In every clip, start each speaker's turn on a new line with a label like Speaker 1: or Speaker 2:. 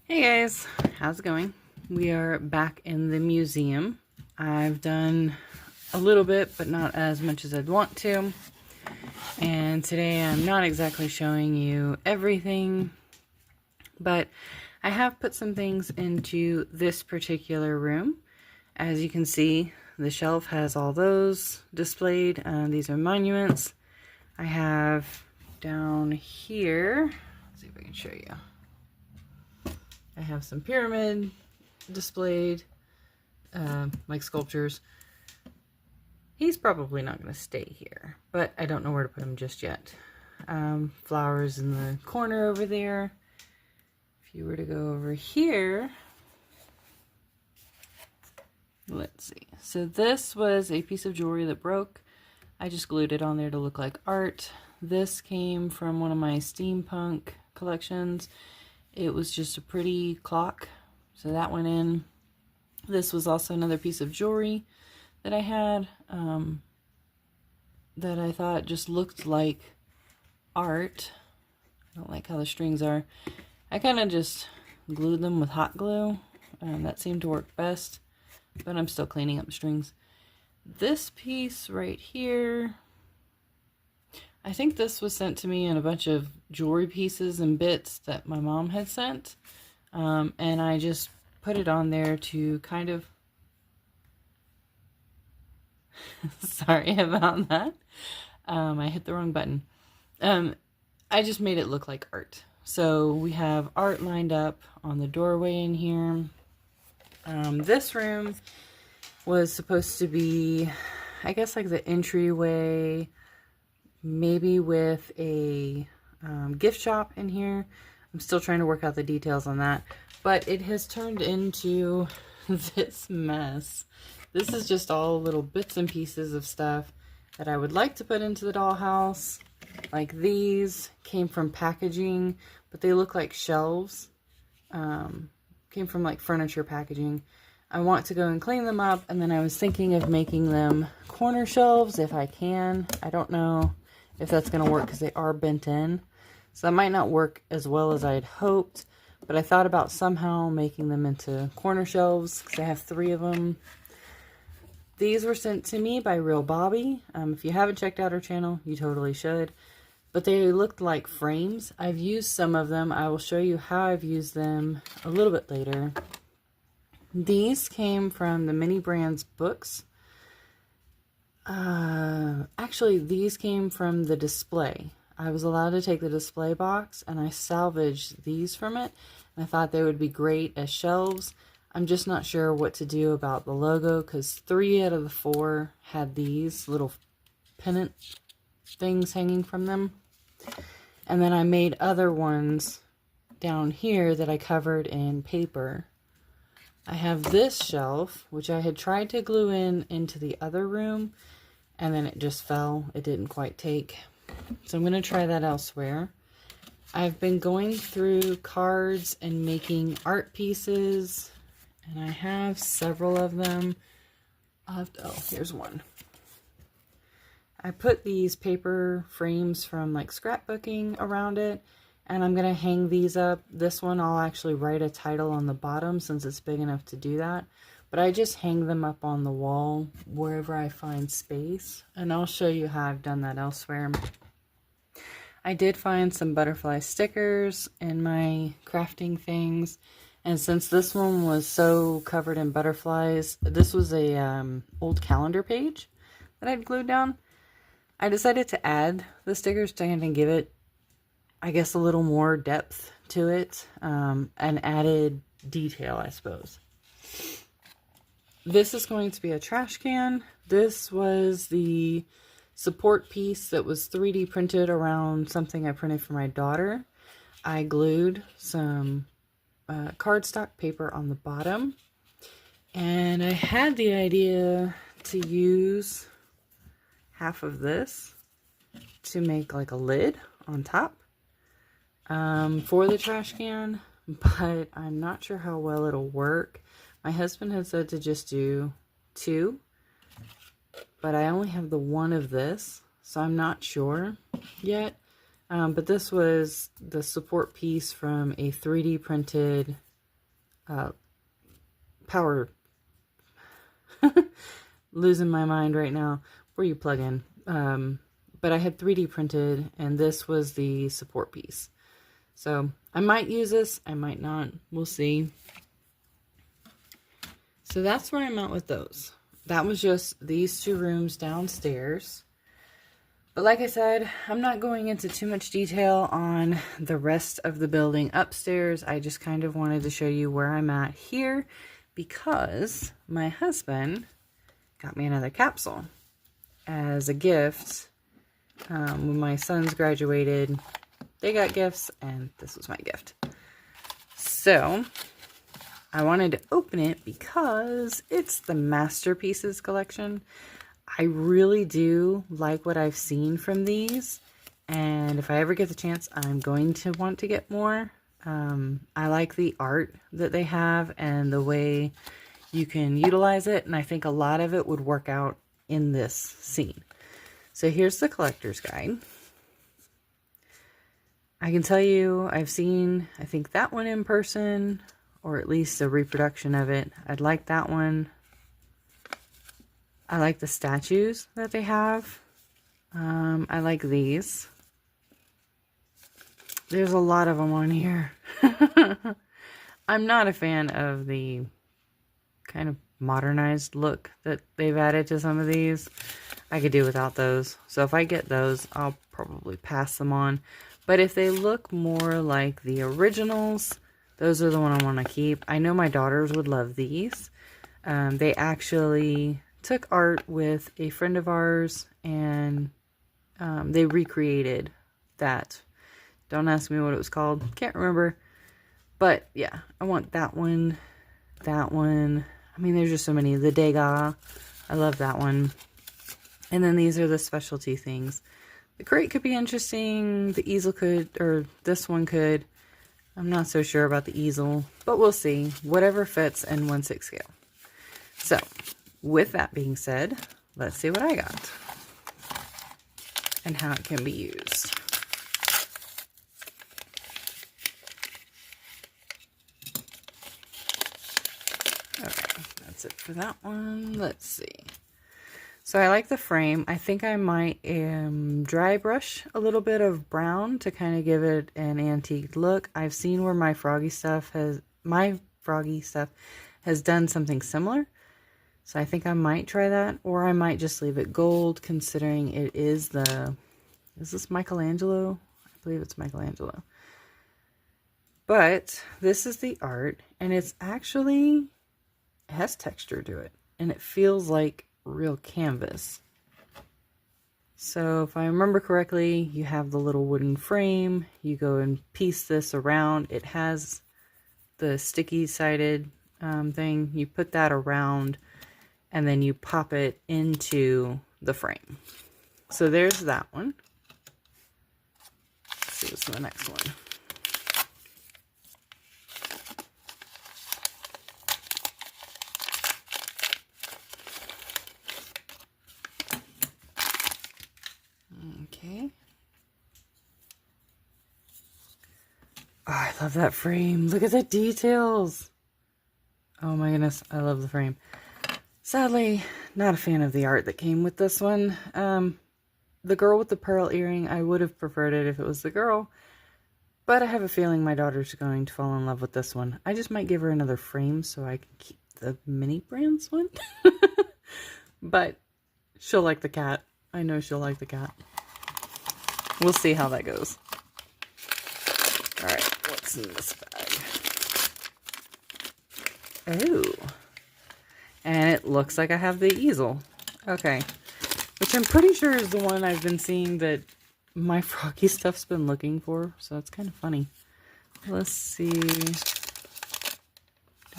Speaker 1: Hey guys, how's it going? We are back in the museum. I've done a little bit, but not as much as I'd want to. And today I'm not exactly showing you everything, but I have put some things into this particular room. As you can see, the shelf has all those displayed. These are monuments. I have down here, let's see if I can show you. I have some pyramid displayed, like sculptures. He's probably not going to stay here, but I don't know where to put him just yet. Flowers in the corner over there. If you were to go over here, let's see. So this was a piece of jewelry that broke. I just glued it on there to look like art. This came from one of my steampunk collections. It was just a pretty clock, so that went in. This was also another piece of jewelry that I had that I thought just looked like art. I don't like how the strings are. I kind of just glued them with hot glue. That seemed to work best, but I'm still cleaning up the strings. This piece right here, I think this was sent to me in a bunch of jewelry pieces and bits that my mom had sent. And I just put it on there to kind of... Sorry about that. I hit the wrong button. I just made it look like art. So we have art lined up on the doorway in here. This room was supposed to be, I guess, like the entryway, maybe with a gift shop in here. I'm still trying to work out the details on that, but it has turned into this mess. This is just all little bits and pieces of stuff that I would like to put into the dollhouse. Like these came from packaging, but they look like shelves. Came from like furniture packaging. I want to go and clean them up, and then I was thinking of making them corner shelves if I can. I don't know if that's going to work because they are bent in. So that might not work as well as I had hoped, but I thought about somehow making them into corner shelves because I have 3 of them. These were sent to me by Real Bobby. If you haven't checked out her channel, you totally should. But they looked like frames. I've used some of them. I will show you how I've used them a little bit later. These came from the Mini Brands books. Actually, these came from the display. I was allowed to take the display box, and I salvaged these from it. And I thought they would be great as shelves. I'm just not sure what to do about the logo, because 3 out of the 4 had these little pennant things hanging from them. And then I made other ones down here that I covered in paper. I have this shelf, which I had tried to glue into the other room, and then it just fell. It didn't quite take. So I'm going to try that elsewhere. I've been going through cards and making art pieces, and I have several of them. Oh, here's one. I put these paper frames from like scrapbooking around it, and I'm going to hang these up. This one I'll actually write a title on the bottom since it's big enough to do that. But I just hang them up on the wall wherever I find space. And I'll show you how I've done that elsewhere. I did find some butterfly stickers in my crafting things. And since this one was so covered in butterflies, this was a old calendar page that I'd glued down. I decided to add the stickers to kind of give it, I guess, a little more depth to it, and added detail, I suppose. This is going to be a trash can. This was the support piece that was 3D printed around something I printed for my daughter. I glued some cardstock paper on the bottom, and I had the idea to use half of this to make like a lid on top for the trash can, but I'm not sure how well it'll work. My husband had said to just do 2, but I only have the 1 of this, so I'm not sure yet. But this was the support piece from a 3D printed power, losing my mind right now, where you plug in. But I had 3D printed, and this was the support piece. So I might use this, I might not, we'll see. So that's where I'm at with those. That was just these 2 rooms downstairs. But like I said, I'm not going into too much detail on the rest of the building upstairs. I just kind of wanted to show you where I'm at here, because my husband got me another capsule as a gift. When my sons graduated, they got gifts, and this was my gift. So I wanted to open it because it's the Masterpieces collection. I really do like what I've seen from these, and if I ever get the chance, I'm going to want to get more. I like the art that they have and the way you can utilize it, and I think a lot of it would work out in this scene. So here's the collector's guide. I can tell you I've seen, I think, that one in person, or at least a reproduction of it. I'd like that one. I like the statues that they have. I like these. There's a lot of them on here. I'm not a fan of the kind of modernized look that they've added to some of these. I could do without those. So if I get those, I'll probably pass them on. But if they look more like the originals, those are the one I want to keep. I know my daughters would love these. They actually took art with a friend of ours, and they recreated that. Don't ask me what it was called. Can't remember. But yeah, I want that one. That one. I mean, there's just so many. The Degas. I love that one. And then these are the specialty things. The crate could be interesting. The easel could, or this one could. I'm not so sure about the easel, but we'll see. Whatever fits in 1/6 scale. So, with that being said, let's see what I got and how it can be used. Okay, that's it for that one. Let's see. So I like the frame. I think I might dry brush a little bit of brown to kind of give it an antique look. I've seen where my Froggy stuff has done something similar. So I think I might try that, or I might just leave it gold, considering it is is this Michelangelo? I believe it's Michelangelo. But this is the art, and it has texture to it, and it feels like real canvas. So if I remember correctly, you have the little wooden frame. You go and piece this around. It has the sticky sided thing. You put that around, and then you pop it into the frame. So there's that one. Let's see what's the next one. Okay. Oh, I love that frame. Look at the details. Oh my goodness, I love the frame. Sadly, not a fan of the art that came with this one. The girl with the pearl earring, I would have preferred it if it was the girl. But I have a feeling my daughter's going to fall in love with this one. I just might give her another frame so I can keep the mini brands one. But she'll like the cat. I know she'll like the cat. We'll see how that goes. Alright, what's in this bag? Oh. And it looks like I have the easel. Okay. Which I'm pretty sure is the one I've been seeing that my Froggy stuff's been looking for. So it's kind of funny. Let's see. Do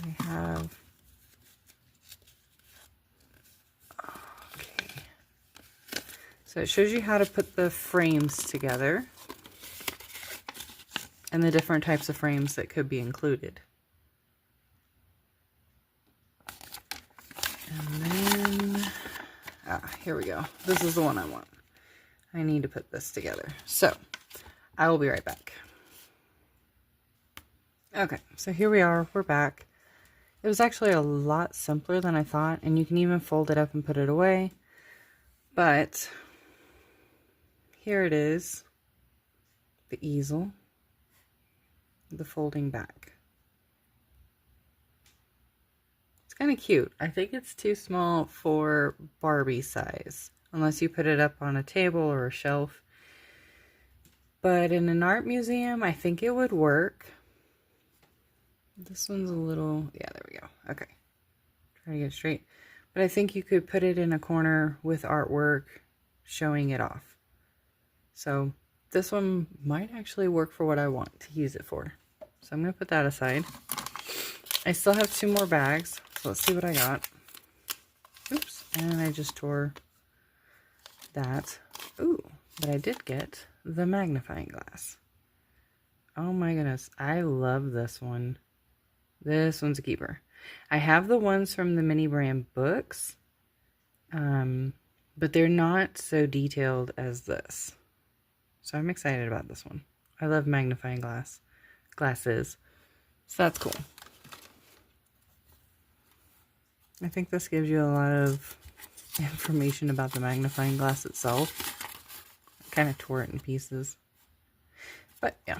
Speaker 1: we have... Okay. So it shows you how to put the frames together. And the different types of frames that could be included. And then, here we go. This is the one I want. I need to put this together. So, I will be right back. Okay, so here we are. We're back. It was actually a lot simpler than I thought, and you can even fold it up and put it away. But here it is, the easel, the folding back. It's kind of cute. I think it's too small for Barbie size, unless you put it up on a table or a shelf. But in an art museum, I think it would work. This one's a little, yeah, there we go. Okay. Try to get it straight. But I think you could put it in a corner with artwork showing it off. So this one might actually work for what I want to use it for. So I'm going to put that aside. I still have 2 more bags. So let's see what I got. Oops. And I just tore that. Ooh, but I did get the magnifying glass. Oh my goodness. I love this one. This one's a keeper. I have the ones from the mini brand books, but they're not so detailed as this. So I'm excited about this one. I love magnifying glasses. So that's cool. I think this gives you a lot of information about the magnifying glass itself. I kind of tore it in pieces. But yeah.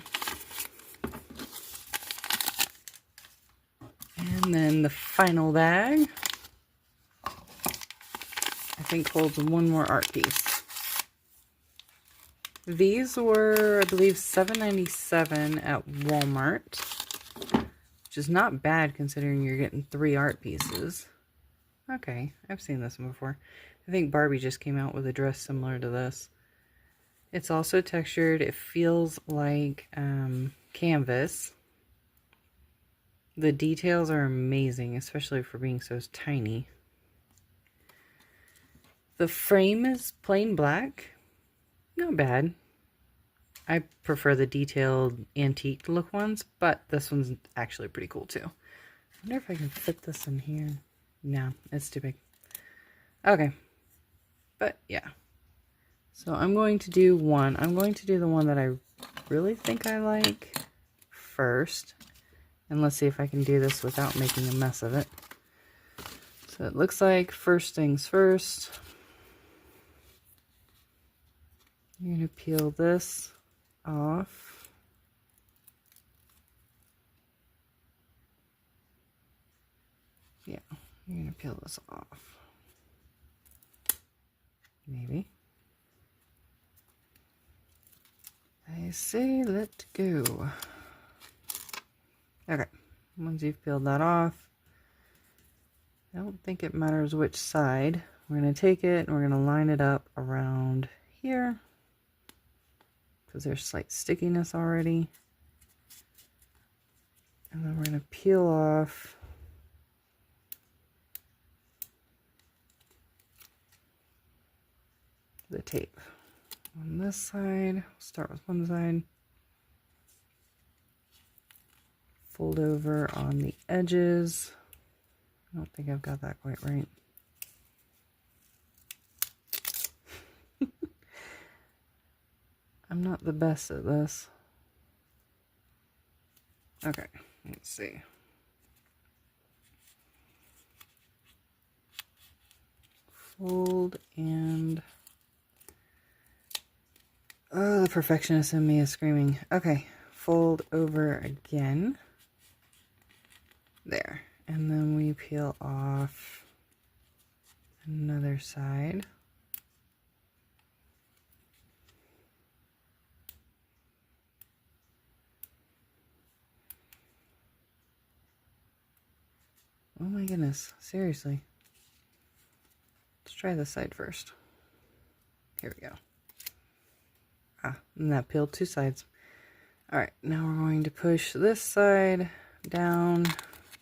Speaker 1: And then the final bag, I think, holds one more art piece. These were, I believe, $7.97 at Walmart, which is not bad considering you're getting 3 art pieces. Okay, I've seen this one before. I think Barbie just came out with a dress similar to this. It's also textured. It feels like canvas. The details are amazing, especially for being so tiny. The frame is plain black. Not bad. I prefer the detailed antique look ones, but this one's actually pretty cool too. I wonder if I can fit this in here. No, it's too big. Okay. But yeah. So I'm going to do one. I'm going to do the one that I really think I like first. And let's see if I can do this without making a mess of it. So it looks like, first things first, you're going to peel this off. Yeah, you're going to peel this off. Maybe. I say let go. Okay, once you've peeled that off, I don't think it matters which side. We're going to take it and we're going to line it up around here because there's slight stickiness already. And then we're going to peel off the tape. On this side, start with one side. Fold over on the edges. I don't think I've got that quite right. I'm not the best at this. Okay, let's see. Fold and... oh, the perfectionist in me is screaming. Okay, fold over again. There. And then we peel off another side. Oh my goodness, seriously. Let's try this side first. Here we go. Ah, and that peeled 2 sides. Alright, now we're going to push this side down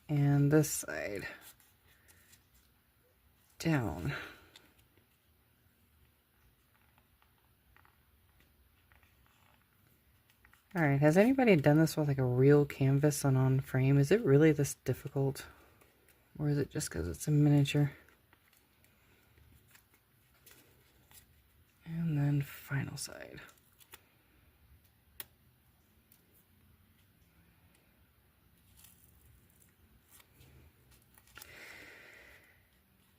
Speaker 1: and this side down. Alright, has anybody done this with like a real canvas on frame? Is it really this difficult? Or is it just because it's a miniature? And then final side.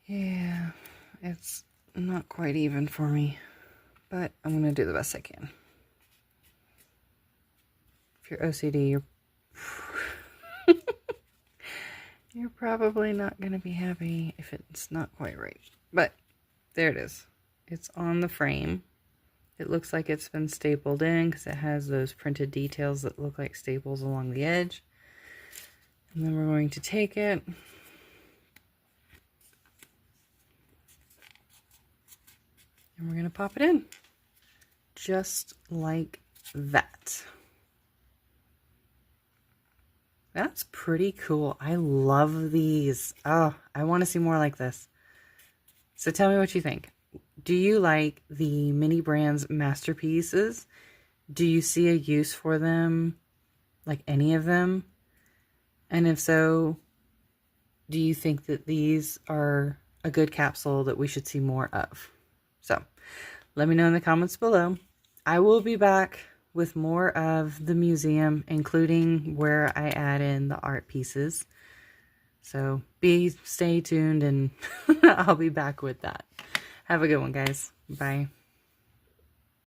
Speaker 1: Yeah, it's not quite even for me, but I'm going to do the best I can. If you're OCD, you're probably not going to be happy if it's not quite right. But there it is. It's on the frame. It looks like it's been stapled in because it has those printed details that look like staples along the edge. And then we're going to take it and we're going to pop it in just like that. That's pretty cool. I love these. Oh, I want to see more like this. So tell me what you think. Do you like the Mini Brands masterpieces? Do you see a use for them? Like any of them? And if so, do you think that these are a good capsule that we should see more of? So let me know in the comments below. I will be back with more of the museum, including where I add in the art pieces. So stay tuned and I'll be back with that. Have a good one, guys. Bye.